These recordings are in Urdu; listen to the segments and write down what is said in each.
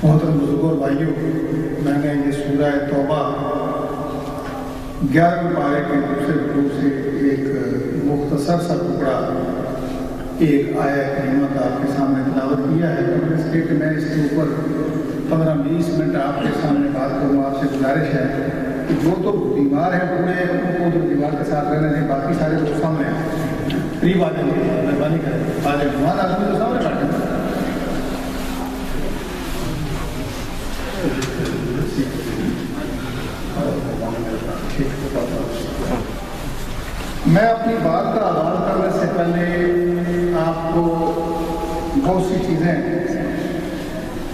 محترم بزرگوں اور بھائیوں، میں نے یہ سورہ توبہ 11ویں پارے کے دوسرے رکوع سے ایک مختصر سا ٹکڑا ایک آیت کریمہ کا آپ کے سامنے تلاوت کیا ہے، اور اس لیے کہ میں اس کے اوپر 15-20 منٹ آپ کے سامنے بات کروں. آپ سے گزارش ہے کہ جو تو بیمار ہیں پورے ان کو تو بیمار کے ساتھ رہنے دیں، باقی سارے لوگ سامنے ہیں، قریب آ جائیں گے، مہربانی کریں آ جائیں. بیمار آدمی تو سامنے بیٹھے ہیں. میں اپنی بات کا آغاز کرنے سے پہلے آپ کو بہت سی چیزیں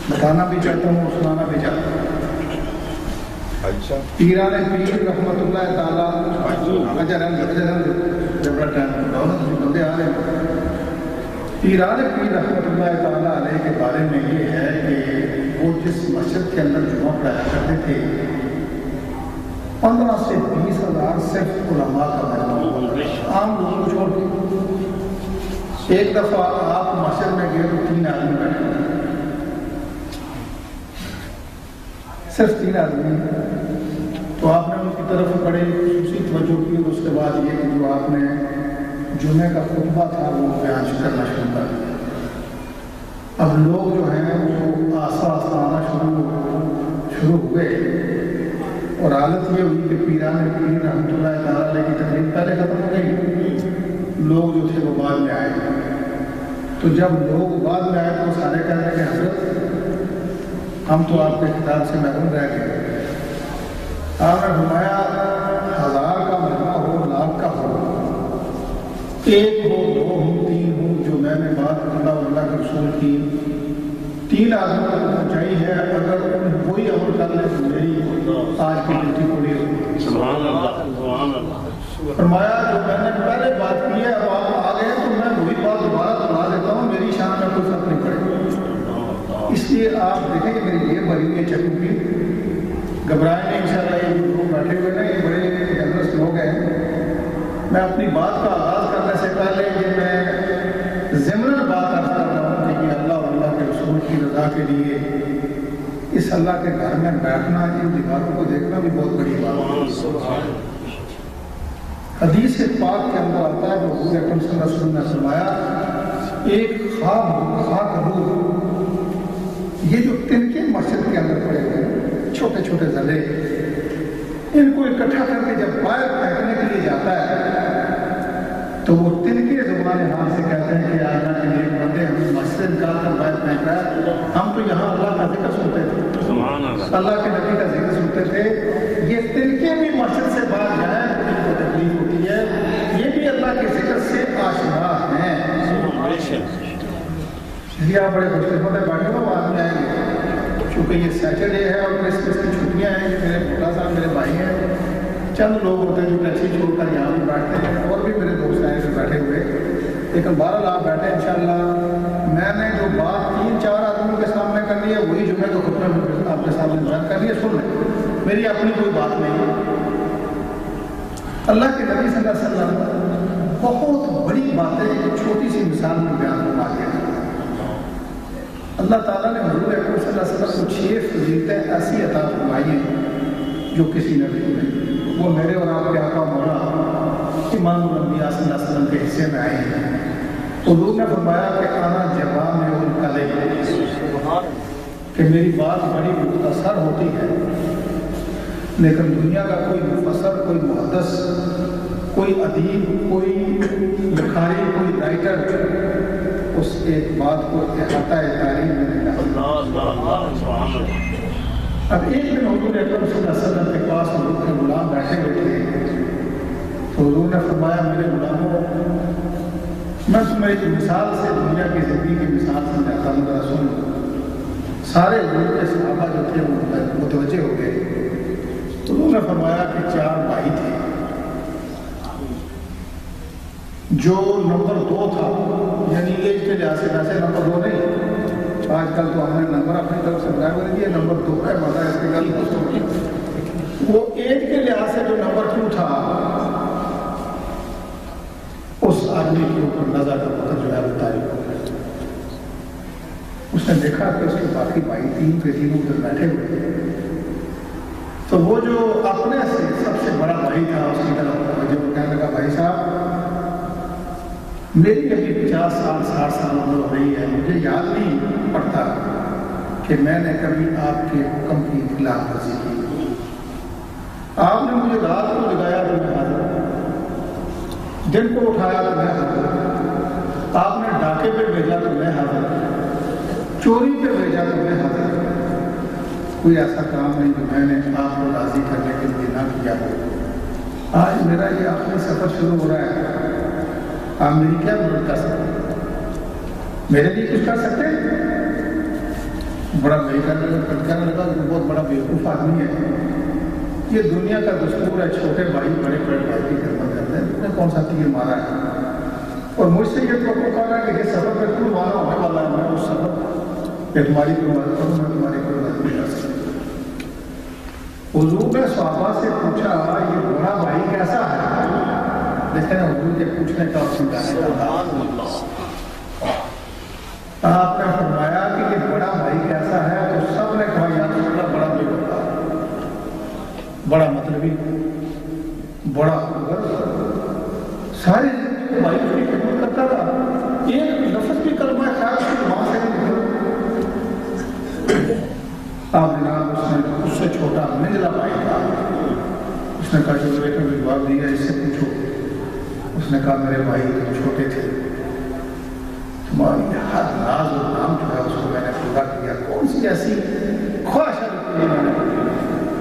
بتانا بھی چاہتا ہوں اور سنانا بھی چاہتا ہوں. پیران پیر رحمۃ اللہ تعالیٰ پیران پیر رحمۃ اللہ تعالیٰ علیہ کے بارے میں یہ ہے کہ وہ جس مسجد کے اندر جمعہ پڑھایا کرتے تھے 15 سے 20 ہزار صرف علماء کا مجمع، عام لوگوں کو چھوڑ کے. ایک دفعہ آپ مسجد میں گئے تو 3 آدمی بیٹھے ہوئے، صرف 3 آدمی. تو آپ نے ان کی طرف بڑے خصوصی توجہ کی، اور اس کے بعد یہ کہ جو آپ نے جمعے کا خطبہ تھا وہ بیان کرنا شروع کر دیا. اب لوگ جو ہیں وہ آسا آسا آنا شروع ہوئے، اور حالت یہ ہوئی کہ پیران پیر رحمۃ اللہ تعالیٰ علیہ کی تقریب پہلے ختم ہو گئی، لوگ جو تھے وہ بعد میں آئے. تو جب لوگ بعد میں آئے تو سارے کہہ رہے کہ حضرت ہم تو آپ کے کتاب سے محروم رہ گئے. آپ نے فرمایا 1000 کا مجمع ہو، 1,00,000 کا ہو، 1 ہو، 2 ہو، 3 ہو، جو میں نے بات اللہ اور اللہ کے رسول کی 3 آدمی تک پہنچائی ہے، اگر ان وہی عمل کر لیں تو میری آج کی ڈیوٹی پوری ہوگی. سبحان اللہ سبحان اللہ. فرمایا جو میں نے پہلے بات کی ہے اب آپ آ گئے تو میں وہی بات دوبارہ سنا دیتا ہوں، میری شان میں کوئی فرق نہیں پڑے گا. اس لیے آپ دیکھیں کہ میری یہ بھری ہوئی چکوں کی گھبرائیں نہیں. انشاءاللہ یہ لوگ بیٹھے ہوئے نا یہ بڑے جنرس لوگ ہیں. میں اپنی بات کا آغاز کرنے سے پہلے یہ میں ضمن بات عرض کر رہا ہوں کہ اللہ اور اللہ کے رسول کی رضا کے لیے اس اللہ کے گھر میں بیٹھنا، ان دیواروں کو دیکھنا بھی بہت بڑی بات ہے. حدیث پاک کے اندر آتا ہے وہ حضور اکرم صلی اللہ علیہ وسلم نے فرمایا ایک خاک روح، یہ جو تنکے مسجد کے اندر پڑے ہوئے ہیں چھوٹے چھوٹے ذرے، ان کو اکٹھا کر کے جب باہر پھینکنے کے لیے جاتا ہے تو وہ تنکے زبان حال سے کہتے ہیں کہ آنا کے لیے بندے ہم مسجد نکال کر باہر پھینک رہا ہے، ہم تو یہاں اللہ کا ذکر سنتے تھے، اللہ کے نبی کا ذکر سنتے تھے. یہ تنکے بھی مسجد سے باہر جائیں ان کو تکلیف ہوتی ہے، یہ بھی اللہ کے ذکر سے آشنا ہیں. یہ آپ بڑے خوش قسمت ہے، بیٹھے ہو بعد میں آئیں گے چونکہ یہ سیٹرڈے ہے اور کرسمس کی چھٹیاں ہیں. میرے بولا صاحب میرے بھائی ہیں، چند لوگ ہوتے ہیں جو ٹیکسی چھوڑ کر یہاں بھی بیٹھتے ہیں اور بھی میرے دوست ہیں جو بیٹھے ہوئے، لیکن 12 آپ بیٹھے ہیں. انشاءاللہ میں نے جو بات 3-4 آدمیوں کے سامنے کرنی ہے وہی جمعے کو خطبے میں آپ کے سامنے بیان کرنی ہے، سن لیں، میری اپنی کوئی بات نہیں ہے. اللہ کے نبی صلی اللہ علیہ وسلم بہت بڑی باتیں ایک چھوٹی سی مثال میں بیان فرما دیا. اللہ تعالیٰ نے حضور اکرم صلی اللہ علیہ وسلم کو 6 فضیلتیں ایسی عطا فرمائی ہیں جو کسی نبی کو نہیں. وہ میرے اور آپ کے آقا مولا امام الانبیاء صلی اللہ علیہ وسلم کے حصے میں آئے ہیں. حضور نے فرمایا کہ آنا جوامع الکلم، کہ میری بات بڑی مختصر ہوتی ہے لیکن دنیا کا کوئی مفسر، کوئی محدث، کوئی ادیب، کوئی لکھاری، کوئی رائٹر اس ایک بات کو احاطہ تعریف میں نہیں لاتا. اب ایک دن حضور اکرم صلی اللہ علیہ وسلم کے پاس حضور کے غلام بیٹھے ہوئے تھے تو حضور نے فرمایا میرے غلاموں میں تمہیں ایک مثال سے دنیا کی زندگی کی مثال سمجھاتا ہوں، ذرا سن لو. سارے حضور کے صحابہ جو تھے وہ متوجہ ہو گئے. تو انہوں نے فرمایا کہ 4 بھائی تھے، جو نمبر 2 تھا، یعنی ایج کے لحاظ سے ویسے نمبر 2 نہیں، آج کل تو ہم نے نمبر اپنی طرف سے بنایا ہوئے دیا، نمبر 2 ہے مزہ اس کی گل ہوگی. وہ ایج کے لحاظ سے جو نمبر 2 تھا اس آدمی کے اوپر نظر کا پتھر جو ہے وہ تاریخ ہو گیا. اس نے دیکھا کہ اس کے باقی بھائی 3 کے 3 ادھر بیٹھے ہوئے تو وہ جو اپنے سے سب سے بڑا بھائی تھا اس کی طرف جو کہنے لگا بھائی صاحب میری ابھی 50 سال 60 سال عمر ہو رہی ہے، مجھے یاد نہیں پڑتا کہ میں نے کبھی آپ کے حکم کی خلاف ورزی کی. آپ نے مجھے رات کو جگایا تو میں حاضر، دن کو اٹھایا تو میں حاضر، آپ نے ڈاکے پہ بھیجا تو میں حاضر، چوری پہ بھیجا تو میں حاضر. کوئی ایسا کام نہیں جو میں نے آپ کو راضی کرنے کے لیے نہ کیا ہو. آج میرا یہ آخری سفر شروع ہو رہا ہے، آپ میری کیا مدد کر سکتے؟ میرے لیے کچھ کر سکتے؟ بڑا بھائی کہنے لگا کہ بہت بڑا بیوقوف آدمی ہے. یہ دنیا کا دستور ہے، چھوٹے بھائی بڑے بڑے بھائی کی خدمت کرتے ہیں. تم نے کون سا تیر مارا ہے اور مجھ سے یہ توقع کر رہا ہے کہ یہ سفر میں کیوں مارا ہونے والا ہے، میں اس سفر کہ تمہاری کوئی مدد کروں، میں تمہاری کوئی مدد نہیں کر سکتا. حضور نے صحابہ سے پوچھا یہ بڑا بھائی کیسا ہے؟ دیکھیں نا حضور کے پوچھنے کا اور سمجھانے کا. آپ نے فرمایا کہ یہ بڑا بھائی کیسا ہے تو سب نے کہا یا رسول اللہ بڑا بھائی ہوتا، بڑا مطلبی، بڑا سارے بھائی کی خدمت کرتا تھا. ایک لفظ بھی کلمہ خیر کی وہاں سے نہیں نکلا. آپ جناب اس سے چھوٹا نجلا بھائی تھا. اس نے کہا جو بیٹے نے جواب دیا اس سے پوچھو. اس نے کہا میرے بھائی تم چھوٹے تھے، مالی ہر راز اور نام جو ہے اس کو میں نے پورا کیا. کون سی ایسی خواہش ہے کہ میں نے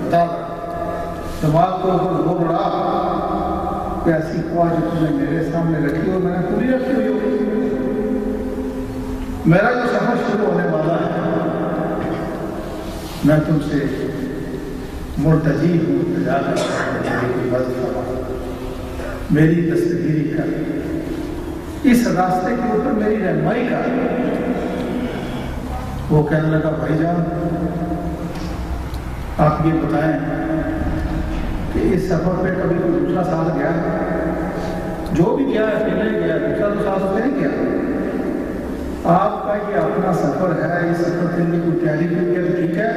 بتا دماغ کو اوپر زور رہا کہ ایسی خواہش جو تم نے میرے سامنے رکھی اور میں نے پوری رکھی ہوئی ہوگی. میرا جو سفر شروع ہونے والا ہے میں تم سے مرتجی ہوں, التجا کرتا ہوں میری دستگیری کر, اس راستے کے اوپر میری رہنمائی کر. وہ کہنے لگا بھائی جان آپ یہ بتائیں کہ اس سفر پہ کبھی کوئی دوسرا ساتھ گیا ہے؟ جو بھی گیا ہے اکیلے گیا, دوسرا تو ساتھ نہیں گیا. آپ کا یہ اپنا سفر ہے, اس سفر کے لیے کوئی تیاری کی ہے تو ٹھیک ہے,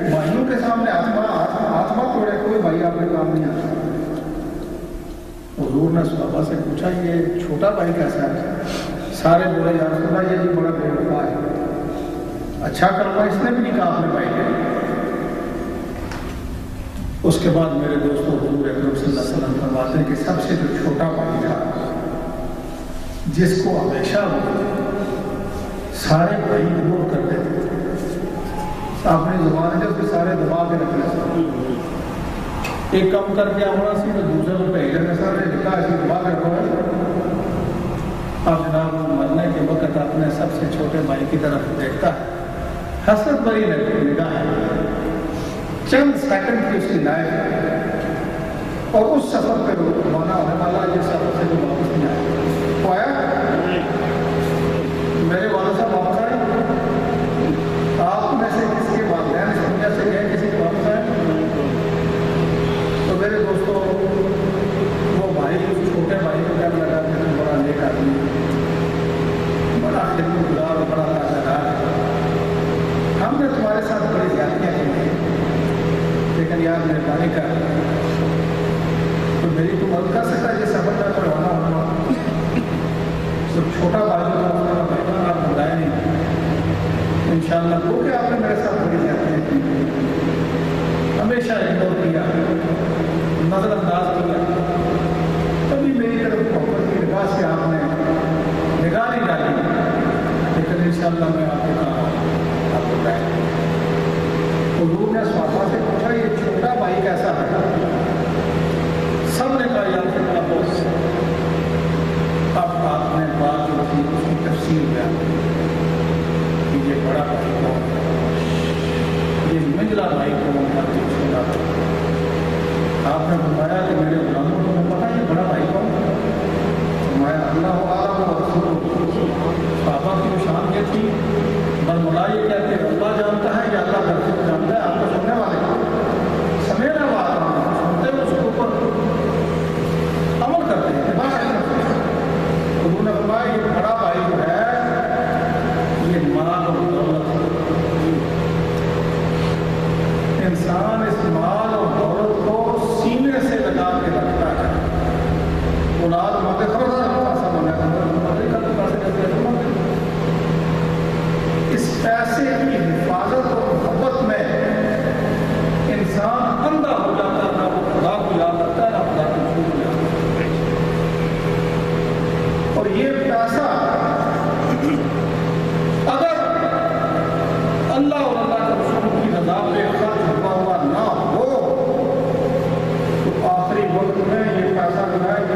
بھائیوں کے سامنے آتما توڑے, کوئی بھائی آپ کے کام نہیں آتا. حضور نے صحابہ سے پوچھا یہ چھوٹا بھائی کیسا ہے؟ سارے بولے یا رسول اللہ یہ بھی بڑا بے وفا ہے, اچھا کرنا اس نے بھی نہیں کہا اپنے بھائی کے. اس کے بعد میرے دوستوں حضور اکرم صلی اللہ علیہ وسلم فرماتے ہیں کہ سب سے جو چھوٹا بھائی تھا جس کو ہمیشہ سارے بھائی اگنور کرتے تھے, اپنی زبان ہے اس سارے دبا کے رکھنا, ایک کم کر کے آنا سی تو دوسرے کو پہلے میں سارے لکھا ایسی دبا کر رکھا. اب جناب مرنے کے وقت اپنے سب سے چھوٹے بھائی کی طرف دیکھتا ہے, حسرت بھری نگاہ ہے, چند سیکنڈ کی اس کی لائف ہے, اور اس سفر پہ روانہ ہونے والا جس سفر سے جو واپس نہیں آیا. وہ آیا میرے والد صاحب واپس آئے, آپ میں سے کس کے والدین اس دنیا سے گئے, کسی کے واپس آئے؟ تو میرے دوستوں وہ بھائی اس چھوٹے بھائی کو کہنے لگا کہ تم بڑا نیک آدمی, بڑا خدمت گزار اور بڑا تاجدار ہے, ہم نے تمہارے ساتھ بڑی زیادتیاں کی ہیں, لیکن یار مہربانی کر تو میری تو مدد کر سکتا ہے یہ سفر کا کروانا ہوگا. تو چھوٹا بھائی جو تھا آپ بتائے نہیں انشاءاللہ, کیونکہ آپ نے میرے ساتھ بڑی زیادتیاں کی, ہمیشہ اگنور کیا, نظر انداز کیا, کبھی میری طرف محبت کی نگاہ سے آپ نے نگاہ نہیں ڈالی, لیکن انشاءاللہ میں آپ کو کہا آپ بتائیں. حضور نے صحابہ سے پوچھا یہ چھوٹا بھائی کیسا ہے؟ سب نے کہا یا رسول اللہ بہت. اب آپ نے بات جو تھی اس کی تفصیل بیان کہ یہ بڑا بھائی کون ہے, یہ منجلا بھائی کون ہے. آپ نے فرمایا کہ میرے غلاموں کو میں پتا یہ بڑا بھائی کون ہے؟ فرمایا اللہ اعلم و رسول. صحابہ کی شان یہ تھی, برملا یہ کہتے ہیں اللہ جانتا ہے یا اللہ رسول جانتا ہے. آپ کو سننے والے سمیرا بات سنتے ہیں اس کے اوپر عمل کرتے ہیں. انہوں نے فرمایا یہ بڑا بھائی جو ہے یہ مال اور دولت, انسان اس مال اور دولت کو سینے سے لگا کے رکھتا ہے. اولاد موقع اس پیسے کی حفاظت اور محبت میں انسان اندھا ہو جاتا ہے, نہ وہ خدا کو یاد رکھتا ہے نہ خدا کو چھوٹ جاتا ہے. اور یہ پیسہ اگر اللہ اور اللہ کے رسول کی رضا پہ خرچ ہوا ہوا نہ ہو تو آخری وقت میں یہ پیسہ جو ہے کہ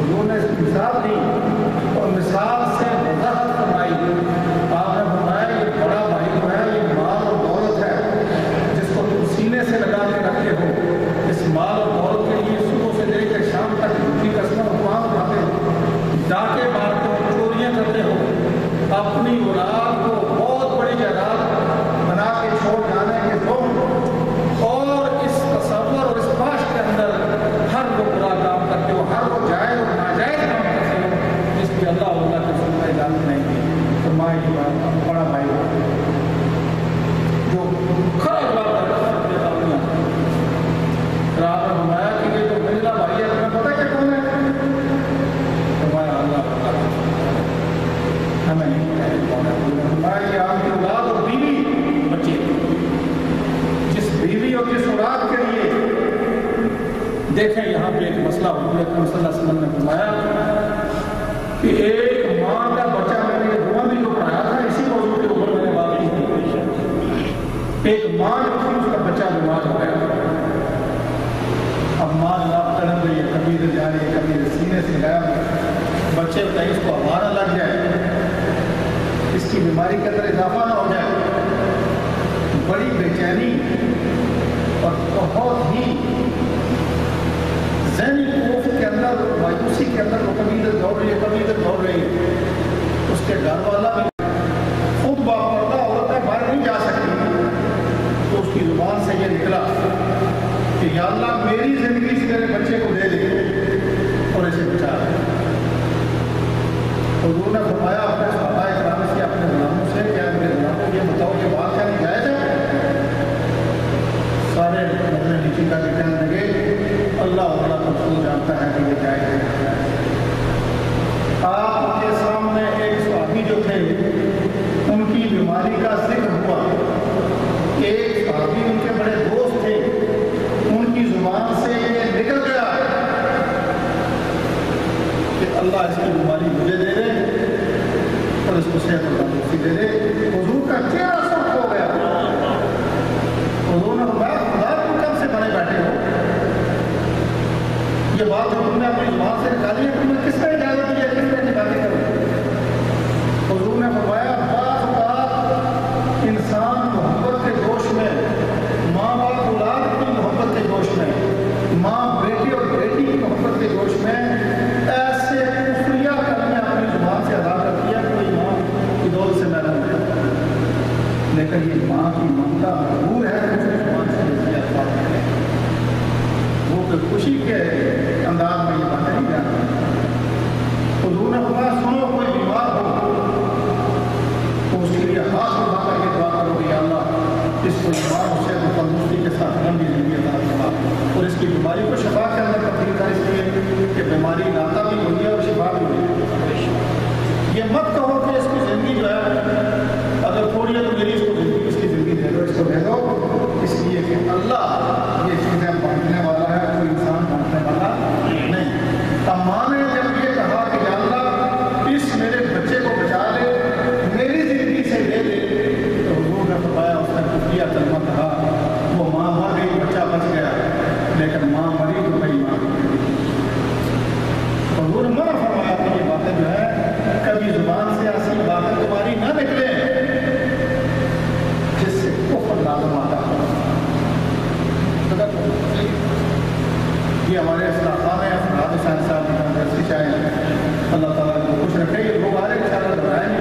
انہوں نے اس مثال دی اور مثال سے وضاحت فرمائی. آپ نے فرمایا یہ بڑا بھائی جو ہے یہ مال اور دولت ہے جس کو تم سینے سے لگا کے رکھتے ہو. اس مال اور دولت کے لیے صبح سے لے کے شام تک جھوٹی قسمیں اپواس اٹھاتے ہو, ڈاکے مارتے ہو, چوریاں کرتے ہو, اپنی اولاد کو بہت بڑی جائیداد بنا کے چھوڑ جانے کے تم اور اس تصور اور اس خواہش کے اندر ہر وہ برا کام کرتے ہو, ہر وہ جائز اور ناجائز کام کرتے ہو جس کی اللہ اور اللہ کے رسول نے اجازت نہیں دی. تو ماں کی بات بڑا بھائی جو کھڑا جواب کرتا ہے آپ نے فرمایا کہ یہ جو منجلا بھائی ہے تمہیں پتہ کہ کون ہے؟ فرمایا اللہ ہمیں نہیں پتہ کہ کون ہے. فرمایا یہ آپ کی اولاد اور بیوی بچے, جس بیوی اور جس اولاد کے لیے دیکھیں یہاں پہ ایک مسئلہ حضور اکرم صلی اللہ علیہ وسلم نے فرمایا کہ ایک ماں کا بچہ، میں نے دعا بھی جو پڑھایا تھا اسی موضوع کے اوپر میں نے بات کی تھی، ایک ماں جو تھی اس کا بچہ بیمار ہو گیا، اب ماں جناب تڑپ رہی ہے، کبھی ادھر جا رہی ہے، کبھی سینے سے گیا، بچے کہیں اس کو ہوا نہ لگ جائے، اس کی بیماری کے اندر اضافہ نہ ہو جائے، بڑی بے چینی اور بہت ہی ذہنی خوف کے اندر، مایوسی کے اندر وہ کبھی ادھر دوڑ رہی ہے، کبھی ادھر دوڑ رہی ہے، اس کے گھر والا بھی خود باپردہ عورت ہے، باہر نہیں جا سکتی، تو اس کی زبان سے یہ نکلا کہ یا اللہ میری زندگی سے میرے بچے کو دے دے اور اسے بچا لے۔ حضور نے فرمایا اپنے صحابہ کرام سے، اپنے غلاموں سے، کیا میرے غلاموں یہ بتاؤ کہ بات کیا نہیں جائز ہے؟ سارے اپنے نیچے کا بھی کہنے لگے اللہ تعالیٰ کو خود جانتا ہے کہ یہ جائز ہے۔ آپ کے سامنے ایک صحابی جو تھے ان کی بیماری کا ذکر ہوا، ایک صحابی ان کے بڑے دوست تھے، ان کی زبان سے یہ نکل گیا کہ اللہ اس کی بیماری مجھے دے دے اور اس کو صحت و تندرستی دے دے۔ حضور کا چہرہ سرخ ہو گیا، حضور نے فرمایا خدا تم کب سے بنے بیٹھے ہو؟ یہ بات جو تم نے اپنی زبان سے نکالی ہے، تمہیں کس نے اجازت دی ہے، کس نے نکالی کرو؟ حضور نے فرمایا بعض اوقات انسان محبت کے جوش میں، ماں باپ اولاد کی محبت کے جوش میں، ماں بیٹی اور بیٹی کی محبت کے جوش میں ایسے کفریہ کلمے اپنی زبان سے ادا کرتی ہے، کوئی ماں کی دولت سے محروم ہے، لیکن یہ ماں کی ممتا مجبور ہے کہ اس کی زبان سے یہ الفاظ نکلیں، وہ کہ خوشی کے انداز میں یہ باتیں نہیں جانتی۔ حضور نے فرمایا سنو کوئی بیمار ہو تو اس کے لیے ہاتھ اٹھا کر کے دعا کرو کہ یا اللہ اس کو بیمار سے تندرستی کے ساتھ لمبی زندگی عطا فرما اور اس کی بیماری کو شفا کے اندر تبدیل کر، اس لیے کہ بیماری لاتا بھی ہوئی ہے اور شفا بھی ہوئی ہے۔ یہ مت کہو کہ اس کی زندگی جو ہے اگر تھوڑی ہے تو میری اس کو زندگی، اس کی زندگی دے دو، اس کو دے دو، اس لیے کہ اللہ یہ چیزیں بانٹنے والا ہے، کوئی انسان بانٹنے والا نہیں۔ ماں نے جب یہ کہا کہ یا اللہ اس میرے بچے کو بچا لے، میری زندگی سے لے لے، تو حضور نے فرمایا اس نے کفریہ کلمہ کہا، وہ ماں مر گئی، بچہ بچ گیا، لیکن ماں مری تو کئی ماں حضور نے منع فرمایا کہ یہ باتیں جو ہے کبھی زبان سے ایسی باتیں تمہاری نہ نکلیں جس سے کفر لازم آتا ہے۔ یہ ہمارے استاذان ہیں، فرحاد حسین صاحب یونیورسٹی سے آئے ہیں، اللہ تعالیٰ کو خوش رکھے۔ یہ لوگ آ رہے ہیں شاید گھبرائیں گے،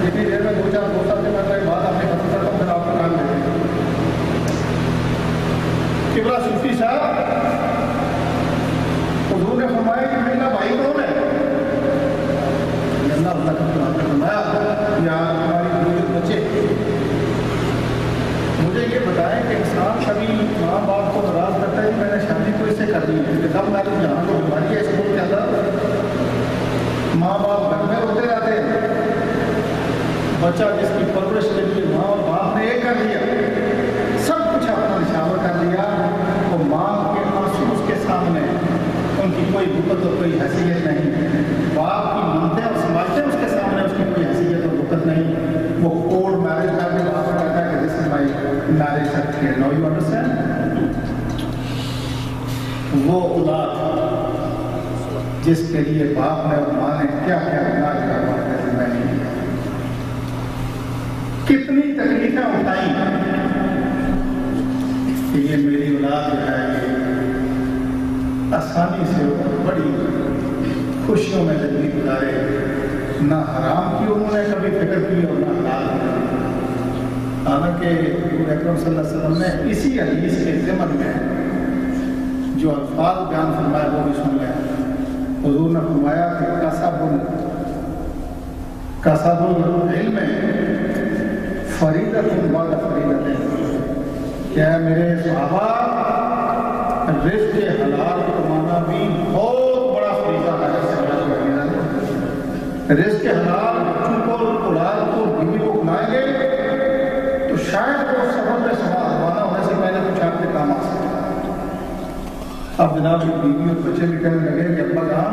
جتنی دیر میں 2-4 دوست سے میں کوئی بات اپنے ختم کرتا ہوں، پھر آپ کو کام دے دیں۔ قبلہ صوفی صاحب حضور نے فرمایا کہ میرا بھائی کون ہے؟ اللہ کا فرمایا یا ہماری بزرگ بچے، مجھے یہ بتائیں کہ انسان کبھی ماں باپ کو ناراض کرتا ہے، میں نے شادی کو اس سے کر دی ہے کہ تب میں تو یہاں جو بیماری ہے اسکول کے اندر ماں باپ گھر میں ہوتے رہتے ہیں، بچہ جس کی پرورش کے لیے ماں اور باپ نے ایک کر دیا، سب کچھ اپنا نشاور کر دیا، وہ ماں کے آنسو اس کے سامنے، ان کی کوئی وقت اور کوئی حیثیت نہیں، باپ کی مانتے اور سمجھتے اس کے سامنے اس کی کوئی حیثیت اور وقت نہیں، وہ کوڈ میرج کر کے باپ کہتا ہے کہ this is my marriage certificate, no you understand? وہ اولاد جس کے لیے باپ نے اور ماں نے کیا کیا گناہ کروانے سے میں نہیں کیا، کتنی تکلیفیں اٹھائیں کہ یہ میری اولاد جو ہے آسانی سے بڑی خوشیوں میں زندگی گزارے، نہ حرام کی انہوں نے کبھی فکر کی اور نہ حلال کی۔ حالانکہ حضور اکرم صلی اللہ علیہ وسلم نے اسی حدیث کے ضمن میں جو الفاظ بیان فرمایا وہ بھی سن لیں۔ حضور نے فرمایا کہ کسب العلم فریضۃ بعد فریضۃ، کیا میرے صحابہ رزق حلال کمانا بھی بہت بڑا فریضہ ہے، رزق حلال بچوں کو اولاد کو بیوی کو کمائیں گے تو شاید وہ سفر میں روانہ ہونے سے پہلے کچھ آپ کے کام آ سکتے۔ اب جناب بیوی اور بچے بھی کہنے لگے کہ ابا جان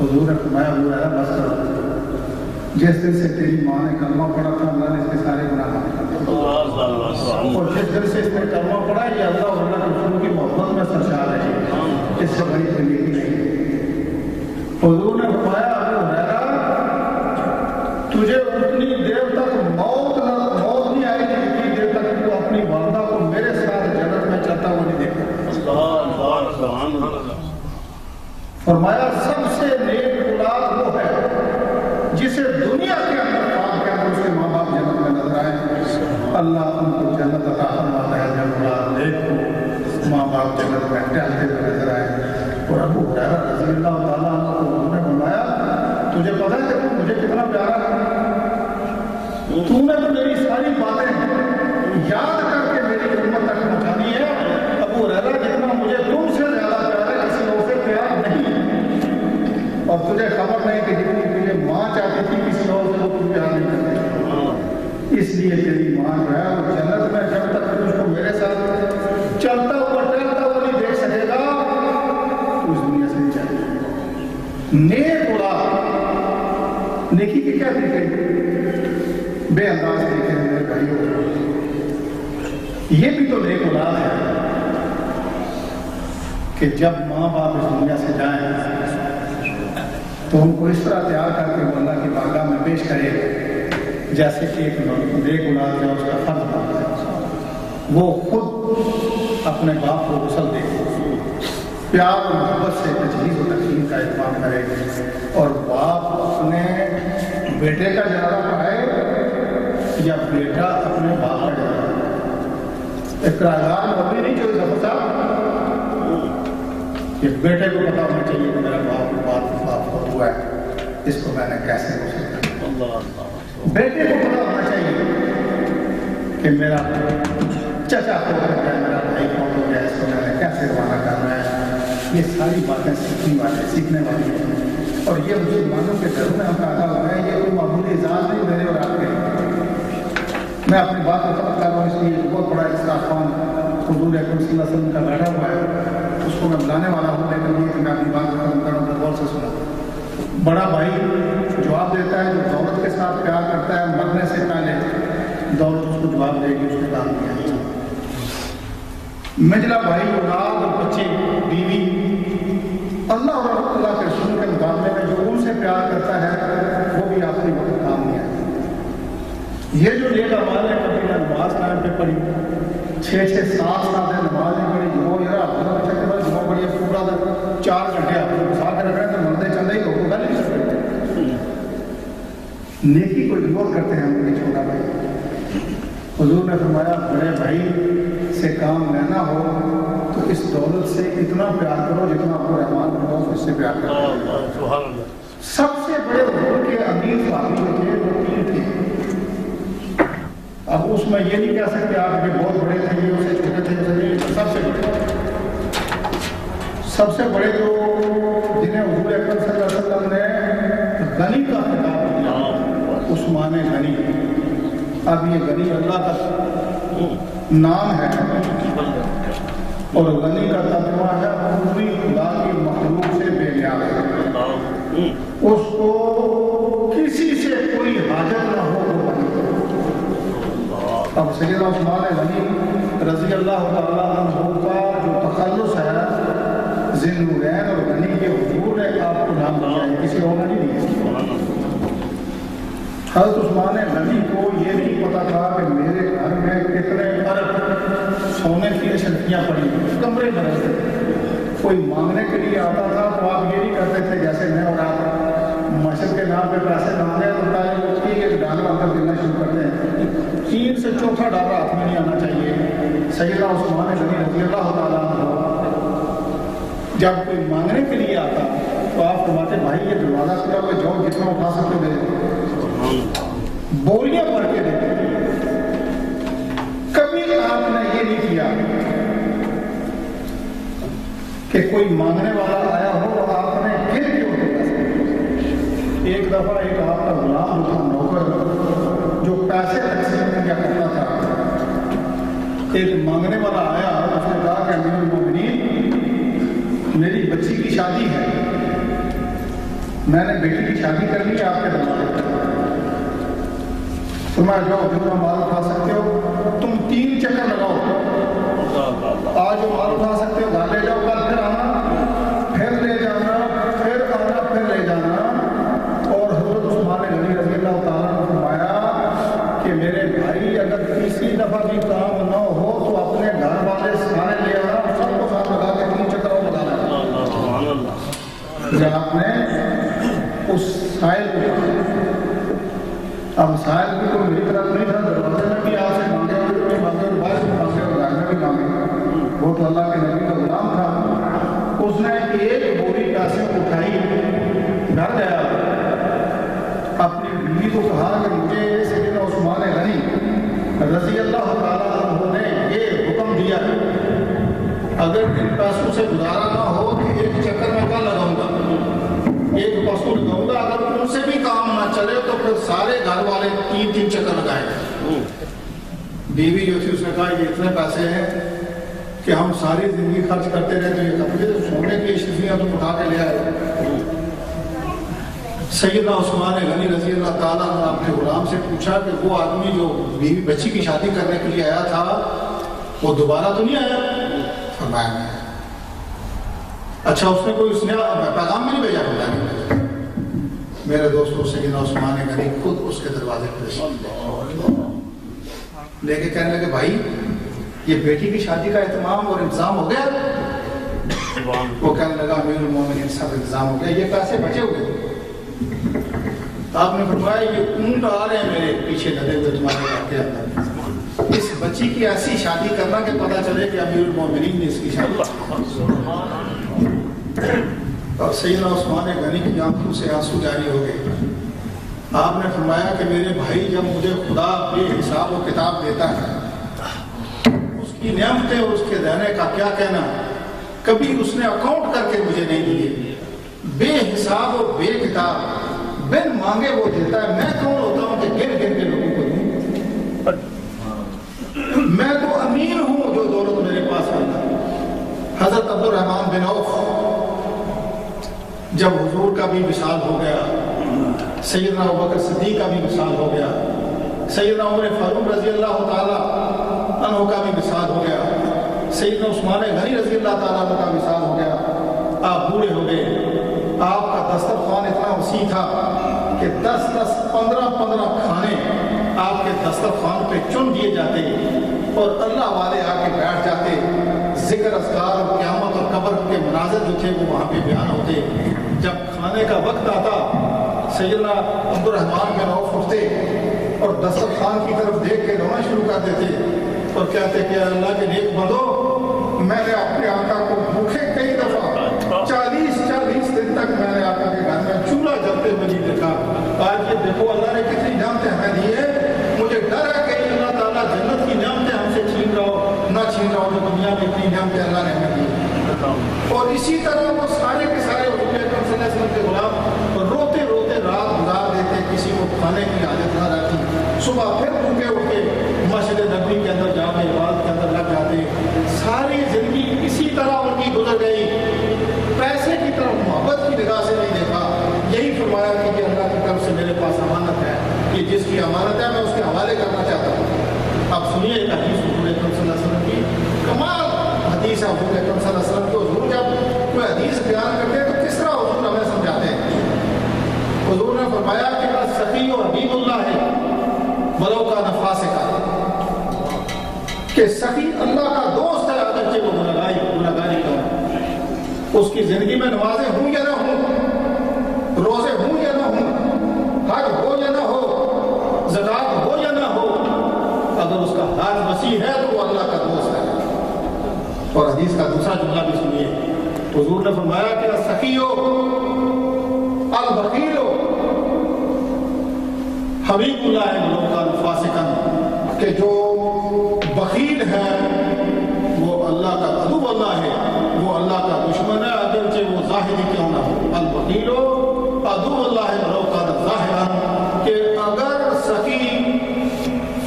حضور نے فرمایا ابو ہریرہ بس کرو، جس دن سے تیری ماں نے کلمہ پڑھا تھا اللہ نے اس کے سارے گناہ معاف کر دیے، اور جس دن سے اس نے کلمہ پڑھا یہ اللہ اور اللہ کے رسول کی محبت میں سرشار ہے، اس سے بڑی زندگی نہیں۔ حضور نے فرمایا ابو ہریرہ تجھے اتنی دیر تک موت نہیں آئے گی جتنی دیر تک تو اپنی والدہ کو میرے ساتھ جنت میں چلتا ہوا نہیں دیکھا۔ فرمایا سب سے نیک اولاد وہ ہے جسے دنیا کے اندر خواب کے اندر اس کے ماں باپ جنت میں نظر آئے، اللہ ان کو جنت عطا فرماتا ہے جب اولاد نیک کو ماں باپ جنت میں ٹہلتے ہوئے نظر آئے۔ اور ابو ہریرہ رضی اللہ تعالیٰ عنہ کو انہوں نے فرمایا تجھے پتہ ہے کہ تو مجھے کتنا پیارا ہے، تو نے تو میری ساری باتیں یاد کر کے میری امت تک پہنچانی ہے۔ ابو ہریرہ جتنا مجھے تم سے زیادہ پیار ہے کسی اور سے پیار نہیں، اور تجھے خبر نہیں کہ جتنی تجھے ماں چاہتی تھی کسی اور سے وہ تم پیار نہیں کرتے، اس لیے تیری ماں جو ہے وہ جنت میں جب تک تجھ کو میرے ساتھ چلتا ہوا ٹہلتا ہوا نہیں دیکھ سکے گا تو اس دنیا سے نہیں چاہیے۔ نیک اولاد، نیکی کے کیا طریقے بے انداز طریقے ہیں میرے بھائیوں، یہ بھی تو نیک اولاد ہے کہ جب ماں باپ اس دنیا سے جائیں تو ان کو اس طرح تیار کر کے وہ اللہ کی بارگاہ میں پیش کرے جیسے کہ ایک نیک اولاد کا اس کا فرض بنتا ہے، وہ خود اپنے باپ کو غسل دے، پیار و محبت سے تجہیز و تقسیم کا اہتمام کرے، اور باپ اپنے بیٹے کا جنازہ پڑھائے یا بیٹا اپنے باپ کا جنازہ پڑھائے۔ اقرار مولوی نہیں جو ظفر صاحب، یہ بیٹے کو پتا ہونا چاہیے کہ میرا باپ بہت ہوا ہے، اس کو میں نے کیسے غسل کرنا، بیٹے کو پتا ہونا چاہیے کہ میرا چچا کو ہے، میرا بھائی کون ہو گیا، اس کو میں نے کیسے روانہ کرنا ہے۔ یہ ساری باتیں سیکھنے والی ہیں، اور یہ مسلمانوں کے گھروں میں ہم پیدا ہوئے ہیں، یہ کوئی معمولی اعزاز نہیں میرے اور آپ کے۔ میں اپنی بات کو ختم کر رہا ہوں، اس لیے بہت بڑا استحقان حضور اکرم صلی اللہ علیہ وسلم کا بیٹھا ہوا ہے، اس کو میں بلانے والا ہوں، لیکن یہ کہ میں اپنی بات کو ختم کر رہا ہوں، غور سے سنا۔ بڑا بھائی جواب دیتا ہے جو دولت کے ساتھ پیار کرتا ہے، مرنے سے پہلے دولت اس کو جواب دے گی، اس کے کام کیا۔ مجلا بھائی، اولاد اور بچے، بیوی، اللہ اور اللہ کے رسول کے مقابلے میں جو ان سے پیار کرتا ہے وہ بھی آخری وقت کام نہیں ہے۔ یہ جو نیک اعمال ہے، کبھی نہ نماز ٹائم پہ پڑھی، 6-7 سال ہے نماز نہیں پڑھی، جمعہ یار آپ نے بچے کے بعد جمعہ پڑھی ہے پورا 4 گھنٹے آپ کو گھسا کے رکھ رہے ہیں تو مردے چل رہی ہو گل نہیں سکتے۔ نیکی کو اگنور کرتے ہیں ہم نے چھوٹا بھائی۔ حضور نے فرمایا بڑے بھائی سے کام لینا ہو تو اس دولت سے اتنا پیار کرو جتنا آپ کو رحمان بنو اس سے پیار کرو۔ سب سے بڑے حضور کے امیر صحابی جو تھے وہ 3 تھے۔ اب اس میں یہ نہیں کہہ سکتے آپ کے بہت بڑے تھے، یہ اسے چھوٹے تھے، سب سے بڑے جو جنہیں حضور اکرم صلی اللہ علیہ وسلم نے غنی کا خطاب دیا، عثمان غنی۔ اب یہ غنی اللہ کا نام ہے اور غنی کا ترجمہ ہے پوری خدا کی مخلوق سے بے نیاز، اس کو کسی سے کوئی حاجت نہ ہو۔ اب سیدنا عثمان غنی رضی اللہ تعالیٰ عنہ کا جو تخلص ہے ذی النورین اور غنی کے حضور نے آپ کو نام دیا ہے، کسی اور نے نہیں دیا۔ حضرت عثمان غنی کو یہ نہیں پتا تھا کہ میرے گھر میں کتنے ارب سونے کی اشرفیاں پڑی، کمرے بنے تھے۔ کوئی مانگنے کے لیے آتا تھا تو آپ یہ نہیں کرتے تھے جیسے میں اور آپ مشرق کے نام پہ پیسے مانگے تو ایک ڈالر اندر دینا شروع کرتے ہیں، 3 سے 4تھا ڈالر ہاتھ میں نہیں آنا چاہیے۔ سیدنا عثمان غنی رضی اللہ تعالیٰ عنہ جب کوئی مانگنے کے لیے آتا تو آپ فرماتے بھائی یہ دروازہ کھلا ہوا، جاؤ جتنا اٹھا سکتے دے دو، بوریاں بھر کے دیتے۔ کبھی آپ نے یہ نہیں کیا کہ کوئی مانگنے والا آیا ہو اور آپ نے گر کے اٹھے۔ ایک دفعہ ایک آپ کا غلام تھا، نوکر، جو پیسے تقسیم کیا کرتا تھا، ایک مانگنے والا آیا، اس نے کہا کہ امیر المومنین میری بچی کی شادی ہے میں نے بیٹی کی شادی کر لی آپ کے دروازے پر، فرمایا جاؤ جتنا مال اٹھا سکتے ہو تم 3 چکر لگاؤ، آج جو مال اٹھا سکتے ہو گھر لے جاؤ، کل پھر آنا، پھر لے جانا، پھر آنا، پھر لے جانا۔ اور حضرت عثمان غنی رضی اللہ تعالیٰ نے فرمایا کہ میرے بھائی اگر تیسری دفعہ بھی کام نہ ہو تو اپنے گھر والے سارے لے آنا، سب کو ساتھ لگا کے 3 چکر اور لگانا۔ جب آپ نے اس سائل کو، اب سائل بھی تو میری طرف نہیں تھا، دروازے میں بھی آپ سے مانگے ہوئے بھی مانگے اور باہر سے مانگے اور گھر میں بھی مانگے، وہ تو اللہ کے نبی کا غلام تھا۔ اس نے 1 بوری پیسے اٹھائی، گھر گیا، اپنی بیوی کو کہا کہ مجھے سیدنا عثمان غنی رضی اللہ تعالیٰ عنہ نے یہ حکم دیا ہے اگر ان پیسوں سے گزارا نہ ہو تو 1 چکر میں کل لگاؤں گا، 1 پیسوں لگاؤں گا، اگر ان سے بھی کام نہ چلے تو پھر سارے گھر والے 3 چکر لگائیں گے۔ بیوی جو تھی اس نے کہا یہ اتنے پیسے ہیں کہ ہم ساری زندگی خرچ کرتے رہے، تو یہ کپڑے تو سونے کی اشرفیاں تو اٹھا کے لے آئے۔ سیدنا عثمان غنی رضی اللہ تعالیٰ نے اپنے غلام سے پوچھا کہ وہ آدمی جو بیوی بچی کی شادی کرنے کے لیے آیا تھا وہ دوبارہ تو نہیں آیا؟ فرمایا نہیں۔ اچھا اس نے کوئی پیغام بھی نہیں بھیجا؟ فرمایا نہیں بھیجا۔ میرے دوستوں سیدنا عثمان غنی خود اس کے دروازے پر لے کے کہنے لگے بھائی یہ بیٹی کی شادی کا اہتمام اور انتظام ہو گیا؟ وہ کہنے لگا امیر المومنین سب انتظام ہو گیا، یہ پیسے بچے ہوئے۔ آپ نے فرمایا یہ اونٹ آ رہے ہیں میرے پیچھے لگے ہوئے تمہارے گھر کے اندر، اس بچی کی ایسی شادی کرنا کہ پتہ چلے کہ امیر المومنین نے اس کی شادی۔ اور سیدنا عثمان غنی کی آنکھوں سے آنسو جاری ہو گئے۔ آپ نے فرمایا کہ میرے بھائی جب مجھے خدا بے حساب و کتاب دیتا ہے اس کی نعمتیں اور اس کے دینے کا کیا کہنا، کبھی اس نے اکاؤنٹ کر کے مجھے نہیں دیے، بے حساب اور بے کتاب، بن مانگے وہ دیتا ہے۔ میں کون ہوتا ہوں کہ گر گر کے لوگوں کو دوں؟ میں تو امیر ہوں جو دولت میرے پاس آتا ہے۔ حضرت عبد الرحمن بن عوف جب حضور کا بھی وصال ہو گیا، سیدنا ابوبکر صدیق کا بھی وصال ہو گیا، سیدنا عمر فاروق رضی اللہ تعالیٰ عنہ کا بھی وصال ہو گیا، سیدنا عثمان غنی رضی اللہ تعالیٰ عنہ کا وصال ہو گیا، آپ بوڑھے ہو گئے، آپ کا دسترخوان اتنا وسیع تھا کہ 10 15 کھانے آپ کے دسترخوان پہ چن دیے جاتے اور اللہ والے آ کے بیٹھ جاتے، ذکر اذکار اور قیامت اور قبر کے مناظر جو تھے وہ وہاں پہ بیان ہوتے۔ جب کھانے کا وقت آتا سیدنا عبد الرحمن بن عوف اٹھتے اور دسترخوان کی طرف دیکھ کے رونا شروع کر دیتے اور کہتے کہ اللہ کے نیک بندو میں نے اپنے آقا کو بھوکے کئی دفعہ 40 دن تک میں نے آقا کے گھر میں چولہا جلتے ہوئے نہیں دیکھا، آج یہ دیکھو اللہ نے کتنی نعمتیں ہمیں دی ہے، مجھے ڈر ہے کہ اللہ تعالیٰ جنت کی نعمتیں ہم سے چھین رہا ہو، نہ چھین رہا ہو جو دنیا میں اتنی نعمتیں اللہ نے ہمیں دی۔ اور اسی طرح وہ سارے کے سارے حضور اکرم صلی اللہ علیہ وسلم کے غلام روتے روتے رات گزار دیتے، کسی کو کھانے کی عادت نہ رہتی، صبح پھر بھوکے اٹھ کے مسجد نبوی کے اندر جا کے عبادت کے اندر لگ جاتے۔ ساری زندگی اسی طرح ان کی گزر گئی، پیسے کی طرف محبت کی نگاہ سے نہیں دیکھا۔ یہی فرمایا کہ یہ اللہ کی طرف سے میرے پاس امانت ہے، یہ جس کی امانت ہے میں اس کے حوالے کرنا چاہتا ہوں۔ اب سنیے ایک حدیث حضور اکرم صلی اللہ علیہ وسلم کی، کمال حدیث ہے حضور اکرم صلی اللہ علیہ وسلم کی۔ حضور جب کوئی حدیث بیان کرتے ہیں تو کس طرح حضور ہمیں سمجھاتے ہیں؟ حضور نے فرمایا کہ سخی و حبیب اللہ ہے ولو کا نفاس کا، کہ سخی اللہ کا دوست ہے اگرچہ وہ گناہگاری کا، اس کی زندگی میں نمازیں ہوں یا نہ ہوں، روزے ہوں یا نہ ہوں، حج ہو یا نہ ہو، زکات ہو یا نہ ہو، اگر اس کا ہاتھ وسیع ہے تو وہ اللہ کا دوست ہے۔ اور حدیث کا دوسرا جملہ بھی سنیے، حضور نے فرمایا کہ السخیو البخیلو حبیب اللہ ولو کان فاسقا، کہ جو بخیل ہے وہ اللہ کا عدو اللہ ہے، وہ اللہ کا دشمن ہے اگرچہ وہ ظاہری کیوں نہ ہو۔ البخیلو عدو اللہ ولو کان ظاہرا، کہ اگر سخی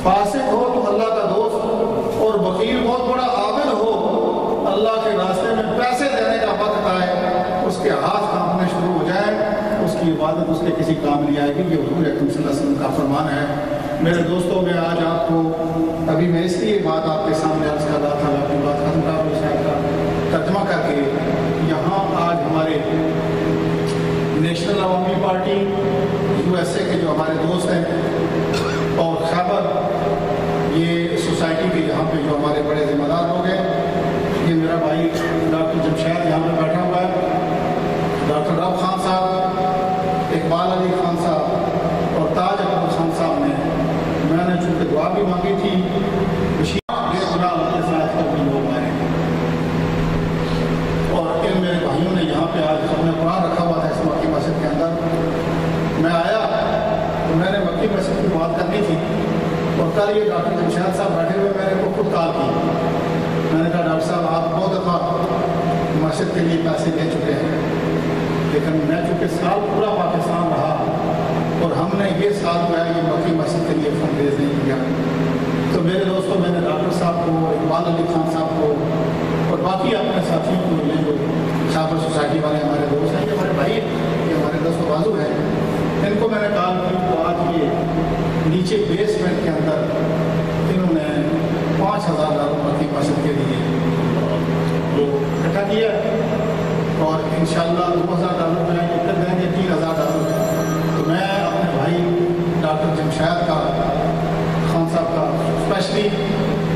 فاسق ہو تو اللہ کا دوست، اور بخیل بہت بڑا عابد ہو، اللہ کے راستے میں پیسے دینے کا وقت آئے اس کے ہاتھ کانپنے شروع ہو جائے، اس کی وسلم کا فرمان ہے۔ میرے دوستوں، میں آج آپ کو ابھی میں اس لیے بات آپ کے سامنے عرض کر رہا تھا، میں اپنی بات ختم کر رہا شاید کا ترجمہ کر کے، یہاں آج ہمارے نیشنل عوامی پارٹی USA کے جو ہمارے دوست ہیں اور خیبر یہ سوسائٹی کے یہاں پہ جو ہمارے بڑے ذمہ دار لوگ ہیں، یہ میرا بھائی ڈاکٹر جمشید یہاں پہ بیٹھا ہوا ہے، ڈاکٹر راؤ خان صاحب، اقبال علی خان صاحب اور تاج اکبر خان صاحب نے، میں نے چونکہ دعا بھی مانگی تھی، یہ خدا ان کے ساتھ بھی لوگ آئے اور ان میرے بھائیوں نے یہاں پہ آج ہم نے قرآن رکھا ہوا تھا اس مکی مسجد کے اندر۔ میں آیا تو میں نے مکی مسجد کی بات کرنی تھی اور کل یہ ڈاکٹر جمشید صاحب بیٹھے ہوئے میں نے کو خود کال کی، میں نے کہا ڈاکٹر صاحب آپ بہت دفعہ مسجد کے لیے پیسے دے چکے ہیں، لیکن میں چونکہ سال پورا پاکستان رہا اور ہم نے یہ سال جو ہے یہ مکی مسجد کے لیے فنڈ ریز نہیں کیا، تو میرے دوستوں میں نے ڈاکٹر صاحب کو، اقبال علی خان صاحب کو اور باقی اپنے ساتھیوں کو، یہ جو خیبر سوسائٹی والے ہمارے دوست ہیں، یہ ہمارے بھائی ہیں، یہ ہمارے دوست و بازو ہیں، ان کو میں نے کہا کہ تو آج یہ نیچے بیسمنٹ کے اندر انہوں نے $5,000 مکی مسجد کے لیے وہ اکٹھا کیا اور انشاءاللہ $2,000 میں پھر دیں گے $3,000۔ تو میں اپنے بھائی ڈاکٹر جمشید کا خان صاحب کا اسپیشلی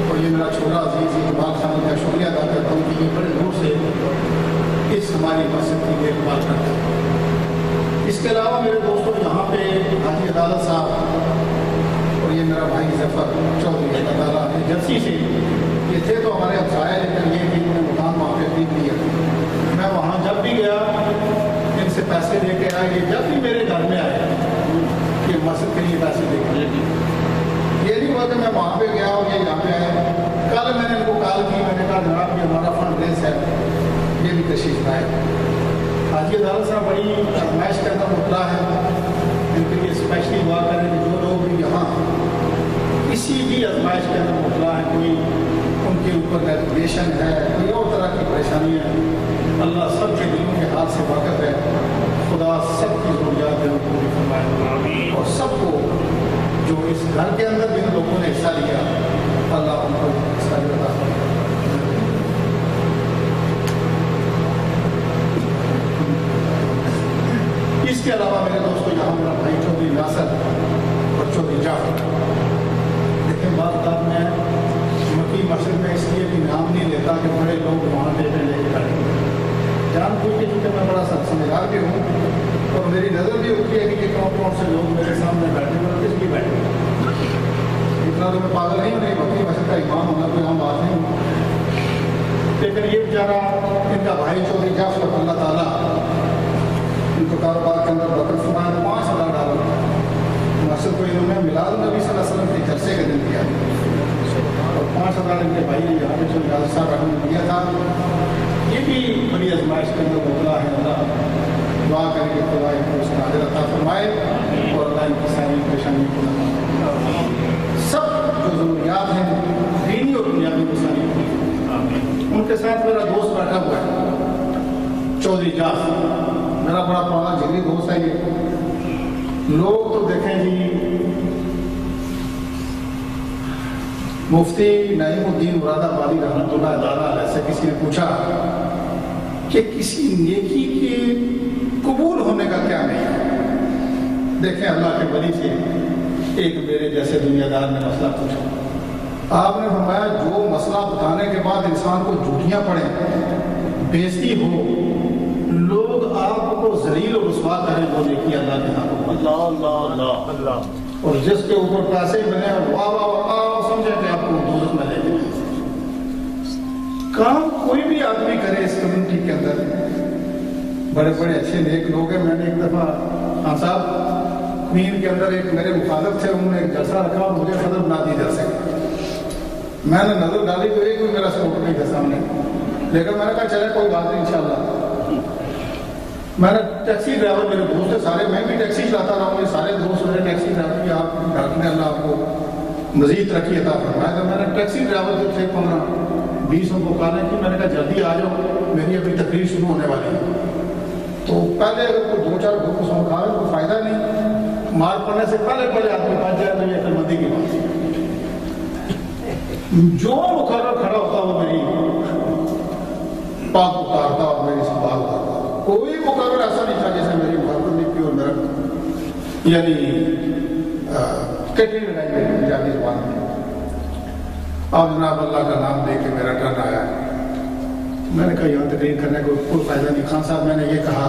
اور یہ میرا چھوٹا عزیز اقبال خان کا شکریہ ادا کرتا ہوں کہ یہ بڑے دور سے اس ہماری مسجد کی دیکھ بھال کرتے ہیں۔ اس کے علاوہ میرے دوستوں یہاں پہ حاجی عدالت صاحب اور یہ میرا بھائی ظفر چودھری اللہ تعالیٰ ایجنسی سے یہ تھے تو ہمارے افسائے، لیکن یہ کہ انہوں نے مکان وہاں پہ خرید لیا۔ میں وہاں جب بھی گیا ان سے پیسے دے کے آئے، یہ جب بھی میرے گھر میں آئے کہ مسجد کے لیے پیسے دے کے، یہ نہیں ہوا کہ میں وہاں پہ گیا اور یہ یہاں پہ آئے۔ کل میں نے ان کو کال کی، میں نے کہا جناب یہ ہمارا فنڈ ریز ہے، یہ بھی تشریف لائے۔ حاجی عدالت صاحب بڑی آزمائش کے اندر مبتلا ہے، ان کے لیے اسپیشلی دعا کریں کہ جو لوگ بھی یہاں کسی بھی آزمائش کے اندر مبتلا ہے، کوئی ان کے اوپر ریلیشن ہے، کوئی اور طرح کی پریشانی ہے، اللہ سب کے دلوں کے حال سے واقف ہے، خدا سب کی ضروریات ہے ان کو بھی فرمائے اور سب کو جو اس گھر کے اندر جن لوگوں نے حصہ لیا اللہ ان کو حصہ عطا فرمائے۔ اس کے علاوہ میرے دوستوں یہاں میرا بھائی چودھری ناصر اور چودھری جعفر، دیکھیں بات میں مکی مسجد میں اس لیے بھی نام نہیں لیتا کہ بڑے لوگ وہاں بیٹھے لے کے بیٹھے، جان بوجھ کے چونکہ میں بڑا سمجھدار بھی ہوں اور میری نظر بھی ہوتی ہے کہ کون کون سے لوگ میرے سامنے بیٹھے ہوئے کس لیے بیٹھے، اتنا تو میں پاگل نہیں ہوں، نہیں مکی مسجد کا امام ہونا کوئی عام بات نہیں، لیکن یہ بیچارہ ان کا بھائی چودھری جعفر اللہ تعالیٰ ان کو کاروبار کے اندر برکت فرمائے، $5,000 مسجد کو انہوں نے میلاد النبی صلی اللہ علیہ وسلم کے جلسے کے دن دیا اور $5,000 ان کے بھائی نے یہاں پہ جو غازی صاحب نے دیا تھا۔ یہ بھی بڑی آزمائش کے اندر مبتلا ہے، اللہ دعا کریں کہ خدا ان کو اس کا اجر عطا فرمائے اور اللہ ان کی ساری پریشانیوں کو نہ سب جو ضروریات ہیں دینی اور دنیاوی مسائل ان کے ساتھ میرا دوست بیٹھا ہوا ہے چودھری جعفر، میرا بڑا پرانا جگری دوست ہے۔ یہ لوگ تو دیکھیں جی مفتی نعیم الدین مراد آبادی رحمۃ اللہ علیہ سے کسی نے پوچھا کہ کسی نیکی کے قبول ہونے کا کیا نہیں ہے؟ دیکھیں اللہ کے ولی سے ایک میرے جیسے دنیا دار نے مسئلہ پوچھا، آپ نے فرمایا جو مسئلہ بتانے کے بعد انسان کو جھوٹیاں پڑیں، بےزتی ہو، لوگ آپ کو ذلیل و رسوا کریں، وہ نیکی اللہ کے ہاتھوں میں۔ اللہ اللہ اللہ اللہ۔ اور جس کے اوپر پیسے بنے اور واہ واہ واہ سمجھے کہ آپ کو دوزخ میں لے جائیں۔ کام کوئی بھی آدمی کرے اس کمیونٹی کے اندر، بڑے بڑے اچھے نیک لوگ ہیں۔ میں نے ایک دفعہ خان صاحب کوئین کے اندر ایک میرے مخالف تھے، انہوں نے ایک جلسہ رکھا اور مجھے صدر بنا دی جلسے، میں نے نظر ڈالی تو ایک بھی میرا سپورٹ نہیں تھا سامنے، لیکن میں نے کہا چلے کوئی بات نہیں انشاءاللہ۔ میں نے ٹیکسی ڈرائیور میرے دوست ہے سارے، میں بھی ٹیکسی چلاتا رہا ہوں، سارے دوست میرے ٹیکسی ڈرائیور کی آپ ڈاکٹر نے اللہ آپ کو مزید ترقی عطا فرمائے۔ تو میں نے ٹیکسی ڈرائیور جو تھے 15-20 کو کالیں کی، میں نے کہا جلدی آ جاؤ میری ابھی تقریر شروع ہونے والی ہے۔ تو پہلے اگر کوئی 2-4 گھنٹے سو کھا رہے تو فائدہ نہیں، مار پڑنے سے پہلے آدمی بچ جائے تو یہ عقلمندی کی بات ہے۔ جو مقرر کھڑا ہوتا وہ میری پاک اتارتا اور میری سنبھال کرتا، کوئی مقرر ایسا نہیں تھا جیسے میری محبت نہیں کی اور میرا یعنی کٹری لڑائی میں پنجابی زبان میں۔ اب جناب اللہ کا نام دے کے میرا ٹرن آیا، میں نے کہا یہاں تقریر کرنے کو کوئی فائدہ نہیں۔ خان صاحب میں نے یہ کہا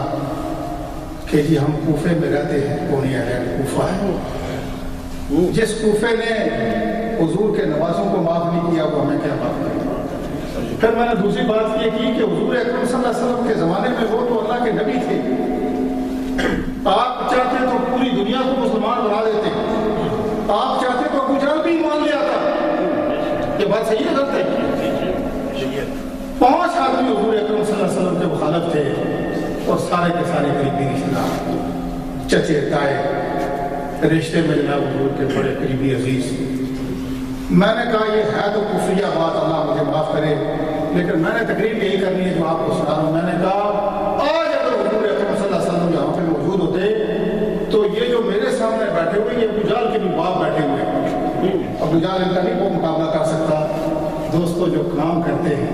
کہ جی ہم کوفے میں رہتے ہیں، پونی آئلینڈ کوفہ ہے، جس کوفے نے حضور کے نوازوں کو معاف نہیں کیا وہ ہمیں کیا معاف کرے۔ پھر میں نے دوسری بات یہ کی کہ حضور اکرم صلی اللہ علیہ وسلم کے زمانے میں وہ تو اللہ کے نبی تھے، آپ چاہتے تو پوری دنیا کو مسلمان بنا دیتے، آپ چاہتے تو ابو جہل بھی مان لیا تھا۔ یہ بات صحیح ہے غلط ہے؟ 5 آدمی حضور اکرم صلی اللہ علیہ وسلم کے مخالف تھے اور سارے کے سارے قریبی رشتے دار، چچے تائے، رشتے میں جناب حضور کے بڑے قریبی عزیز۔ میں نے کہا یہ ہے تو کفریہ بات، اللہ مجھے معاف کرے، لیکن میں نے تقریر یہی کرنی ہے جو آپ کو سنا رہا ہوں۔ میں نے کہا آج اگر حضور اکرم صلی اللہ علیہ وسلم یہاں پہ موجود ہوتے تو یہ جو میرے سامنے بیٹھے ہوئے یہ ابو جہل کے بھی باپ بیٹھے ہوئے ہیں، ابو جہل ان کا نہیں وہ مقابلہ کر سکتا۔ دوستو جو کام کرتے ہیں،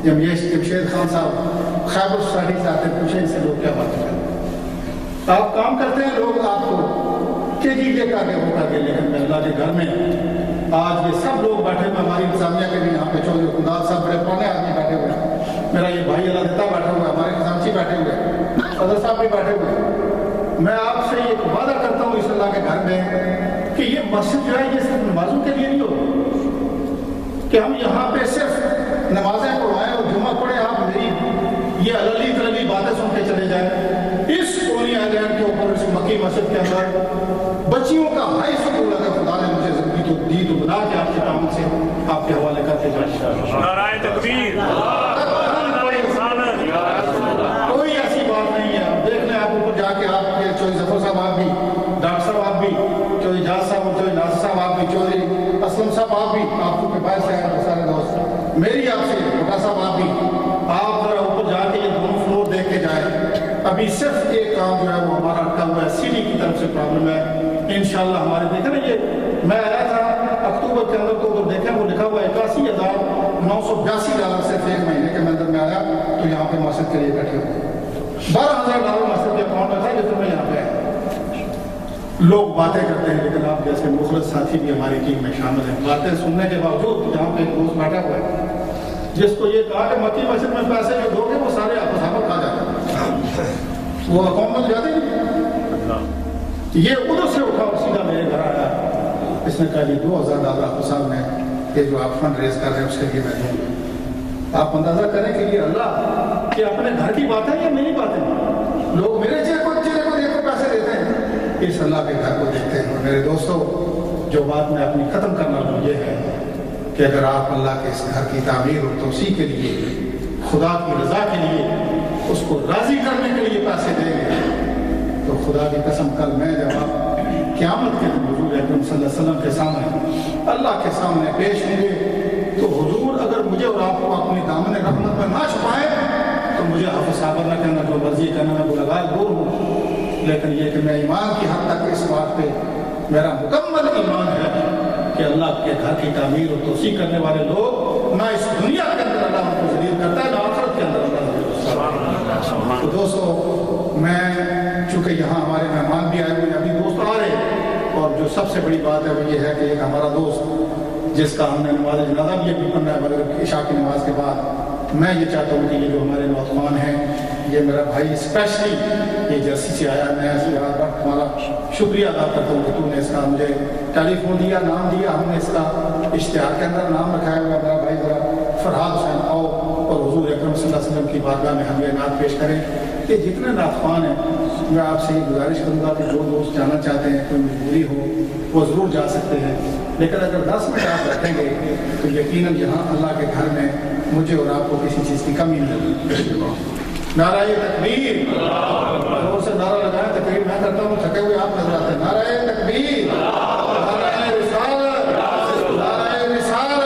جمشید خان صاحب خیبر سوسائٹی سے آتے ہیں، پوچھیں سے لوگ کیا بات کرتے ہیں؟ آپ کام کرتے ہیں، لوگ آپ کو کہ جی یہ کر کے وہ کر کے، لیکن میں اللہ کے گھر میں آج یہ سب لوگ بیٹھے ہوئے، ہماری انتظامیہ کے بھی یہاں پہ چودھری حکمدار صاحب بڑے پرانے آدمی بیٹھے ہوئے ہیں، میرا یہ بھائی اللہ دیتا بیٹھا ہوا ہے، ہمارے خزانچی بیٹھے ہوئے ہیں، صدر صاحب بھی بیٹھے ہوئے ہیں۔ میں آپ سے یہ وعدہ کرتا ہوں اس اللہ کے گھر میں کہ یہ مسجد جو ہے یہ صرف نمازوں کے لیے نہیں ہو کہ ہم یہاں پہ صرف نمازیں پڑھوائیں اور جمعہ پڑھیں، آپ میری یہ علی تللی باتیں سن کے چلے جائیں۔ اس پونی آئلینڈ کے اوپر اس مکی مسجد کے اندر بچیوں کا ہائی سکول ہے، خدا نے مجھے زندگی تو دی تو بنا کے آپ کے کام سے آپ کے حوالے کرتے جائیں۔ نعرہ تکبیر، کوئی ایسی بات نہیں ہے۔ آپ دیکھ لیں، آپ اوپر جا کے آپ کے چودھری ظفر صاحب آپ بھی، ڈاکٹر صاحب آپ بھی، چودھری جاز صاحب اور چودھری ناصر صاحب آپ بھی، چودھری اسلم صاحب آپ بھی، آپ کو پیپال سے آئے سارے دوست، میری آپ سے بٹا صاحب آپ بھی، آپ ذرا اوپر جا کے یہ دونوں فلور دیکھ کے جائیں۔ ابھی صرف ایک کام جو ہے وہ ہمارا اٹکا ہوا ہے، سی ڈی کی طرف سے پرابلم ہے، انشاءاللہ ہمارے دیکھیں نا یہ میں آیا تھا اکتوبر کے اندر تو ادھر دیکھیں وہ لکھا ہوا 81,982 صرف ایک مہینے کے اندر میں آیا تو یہاں پہ مسجد کے لیے بیٹھے ہوئے $12,000 مسجد کے اکاؤنٹ میں تھا جس میں یہاں پہ آیا۔ لوگ باتیں کرتے ہیں لیکن آپ جیسے مخلص ساتھی بھی ہماری ٹیم میں شامل ہیں، باتیں سننے کے باوجود یہاں پہ ایک دوست بیٹھا ہوا ہے جس کو یہ کہا کہ مکی مسجد میں پیسے جو دو گے وہ سارے آپ صحابہ کھا جاتے ہیں، وہ اکاؤنٹ میں جاتے ہیں۔ یہ ادھر سے اٹھا اور سیدھا میرے گھر آیا، اس نے کہا یہ $2,000 آپ صاحب نے یہ جو آپ فنڈ ریز کر رہے ہیں اس کے لیے میں دوں گا۔ آپ اندازہ کریں کہ یہ اللہ کہ اپنے گھر کی بات ہے یا میری بات ہے؟ لوگ میرے چہرے کو دیکھ کر پیسے دیتے ہیں، اس اللہ کے گھر کو دیکھتے ہیں۔ اور میرے دوستوں جو بات میں اپنی ختم کرنا ہوں یہ ہے کہ اگر آپ اللہ کے اس گھر کی تعمیر اور توسیع کے لیے، خدا کی رضا کے لیے، اس کو راضی کرنے کے لیے پیسے دیں گے تو خدا کی قسم کل میں جب آپ قیامت کے دن حضور اکرم صلی اللہ علیہ وسلم کے سامنے اللہ کے سامنے پیش ہوں گے تو حضور اگر مجھے اور آپ کو اپنی دامن رحمت میں نہ چھپائے تو مجھے حافظ صابر نہ کہنا، جو مرضی کرنا میں گنہگار دور ہوں، لیکن یہ کہ میں ایمان کی حد تک اس بات پہ میرا مکمل ایمان ہے کہ اللہ کے گھر کی تعمیر اور توسیع کرنے والے لوگ نہ اس دنیا کے اندر اللہ ان کو ذلیل کرتا ہے نہ آخرت کے اندر اللہ ذلیل۔ تو دوستو میں چونکہ یہاں ہمارے مہمان بھی آئے ہوئے ہیں، ابھی دوست آ رہے ہیں، اور جو سب سے بڑی بات ہے وہ یہ ہے کہ ایک ہمارا دوست جس کا ہم نے نماز جنازہ بھی ابھی پڑھنا ہے مغرب عشاء کی نماز کے بعد، میں یہ چاہتا ہوں کہ یہ جو ہمارے نوجوان ہیں، یہ میرا بھائی اسپیشلی یہ جرسی سے آیا، میں اس لیے تمہارا شکریہ ادا کرتا ہوں کہ تم نے اس کا مجھے ٹیلی فون دیا، نام دیا، ہم نے اس کا اشتہار کے اندر نام رکھایا ہوا ہے۔ میرا بھائی ذرا فرحاد حسین آؤ اور حضور اکرم صلی اللہ علیہ وسلم کی بارگاہ میں ہم یہ نعت پیش کریں کہ جتنے نعتخوان ہیں میں آپ سے یہ گزارش کروں گا کہ جو دوست جانا چاہتے ہیں، کوئی مجبوری ہو وہ ضرور جا سکتے ہیں، لیکن اگر 10 منٹ آپ رکھیں گے تو یقیناً یہاں اللہ کے گھر میں مجھے اور آپ کو کسی چیز کی کمی نہیں ہوگی۔ نعرہ تکبیر، زور سے نعرہ لگائیں، تکبیر میں کرتا ہوں، تھکے ہوئے آپ نظر آتے ہیں۔ نعرہ تکبیر، نعرہ رسالت، نعرہ رسالت۔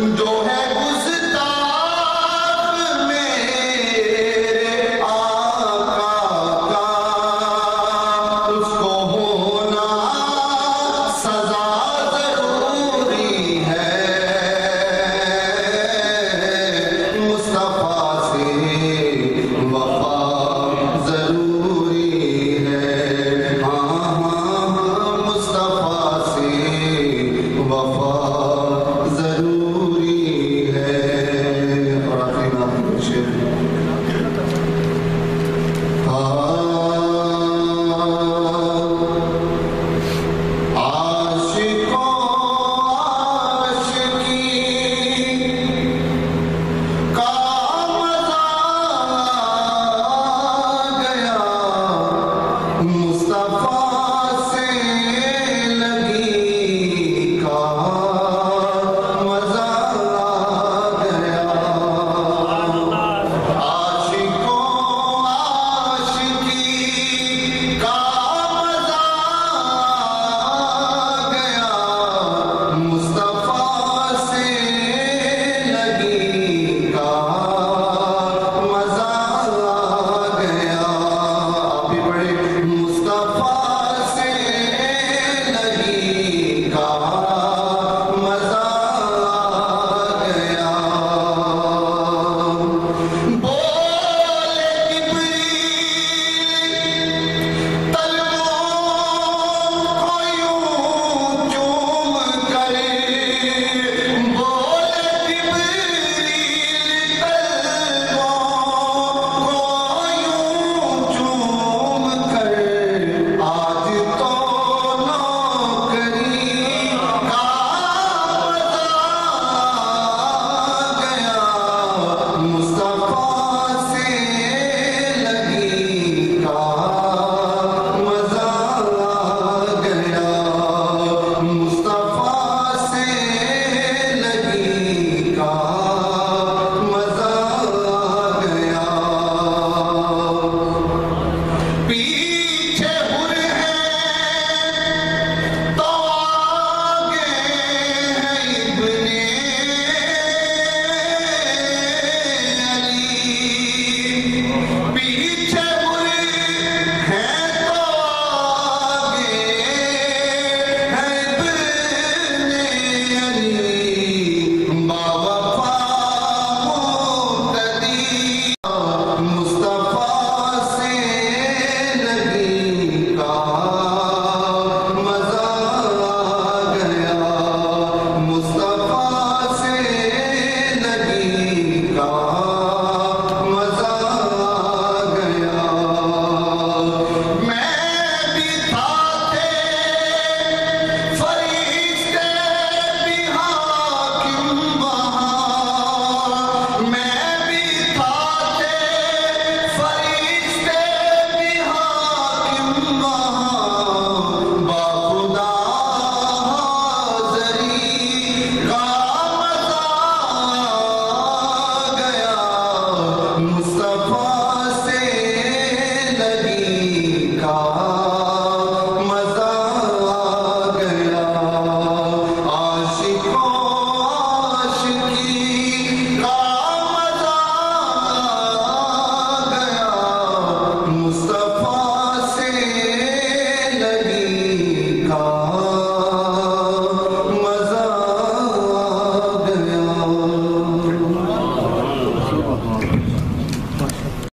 جو ہے گستاخ میرے آقا کا اس کو ہونا سزا ضروری ہے مصطفیٰ سے وفا ضروری ہے ہاں ہاں مصطفیٰ سے وفا